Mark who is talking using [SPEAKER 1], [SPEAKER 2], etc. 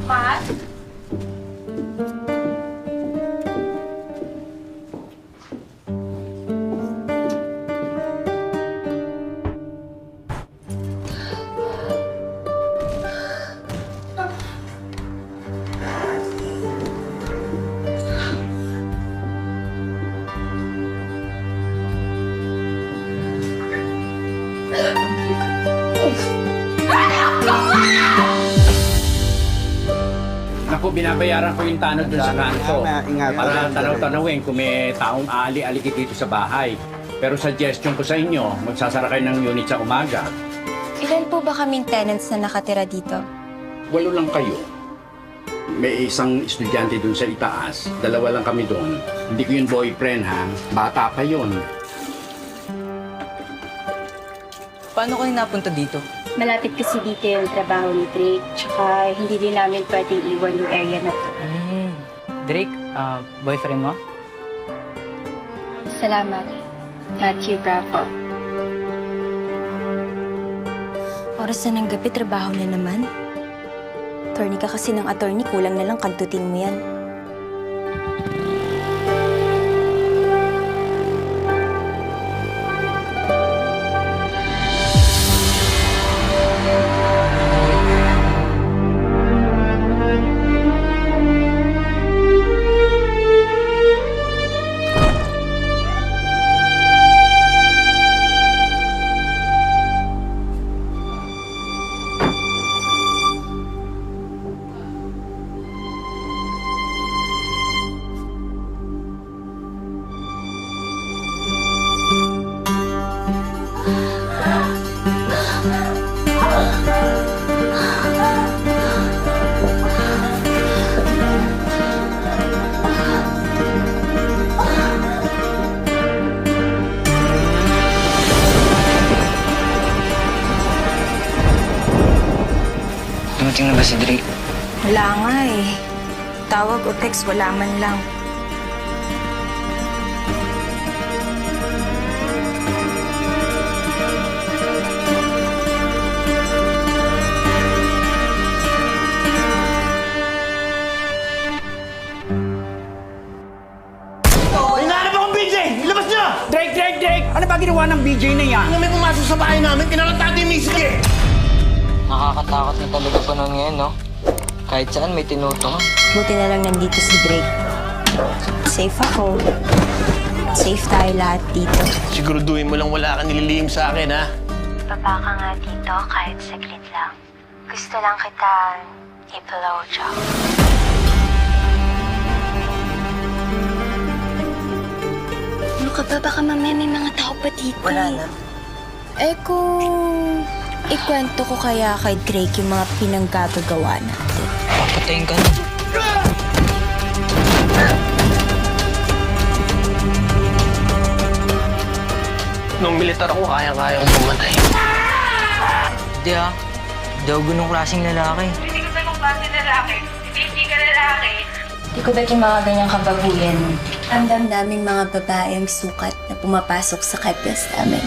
[SPEAKER 1] Ma?
[SPEAKER 2] Naku, binabayaran ko yung tanod dun sa kanto.
[SPEAKER 3] Ingat.
[SPEAKER 2] Para tanaw-tanawin kung may taong aali-aliki dito sa bahay. Pero suggestion ko sa inyo, magsasara kayo ng unit sa umaga.
[SPEAKER 4] Ilan po ba kaming tenants na nakatira dito?
[SPEAKER 2] 8 lang kayo. May isang estudyante dun sa itaas. 2 lang kami dun. Hindi ko yung boyfriend ha. Bata pa yun.
[SPEAKER 5] Paano kayo napunta dito?
[SPEAKER 1] Malapit kasi dito yung trabaho ni Drake. Tsaka hindi din namin pwedeng iwan yung area na to.
[SPEAKER 5] Drake, boyfriend mo?
[SPEAKER 1] Salamat. Matthew Bravo.
[SPEAKER 4] Oras na ng gabi, trabaho na naman. Attorney ka kasi ng attorney, kulang na lang kantutin mo yan.
[SPEAKER 5] Dumating na ba si Drake?
[SPEAKER 4] Wala nga eh. Tawag o text, wala man lang.
[SPEAKER 6] Hinahanap akong BJ! Ilabas niyo!
[SPEAKER 2] Drake! Ano ba ginawa ng BJ na yan?
[SPEAKER 6] Nung may pumasok sa bahay namin, kinalantado yung music eh!
[SPEAKER 5] Nakakatakot na talaga pa nun ngayon, no? Kahit saan may tinuto.
[SPEAKER 4] Buti na lang nandito si Drake. Safe ako. Safe tayo lahat dito.
[SPEAKER 6] Siguraduhin mo lang wala kang nililihim sa akin, ha?
[SPEAKER 4] Baba ka nga dito kahit saglit lang. Gusto lang kita i-blowjob. Ano ka ba? Baka mamaya may mga tao pa dito. Wala na. Eh kung ikwento ko kaya kay Drake yung mga pinanggagawa natin.
[SPEAKER 5] Papatayin ka na.
[SPEAKER 6] Nung militar ako, kaya-kaya kong pumatay.
[SPEAKER 5] Hindi ah. Hindi ako ganung klaseng lalaki.
[SPEAKER 1] Hindi ko ba kung bakit lalaki? Hindi ka lalaki. Hindi ko ba yung mga ganyang kababuyan?
[SPEAKER 4] Ramdam naming mga babaeng sukat na pumapasok sa kepes namin.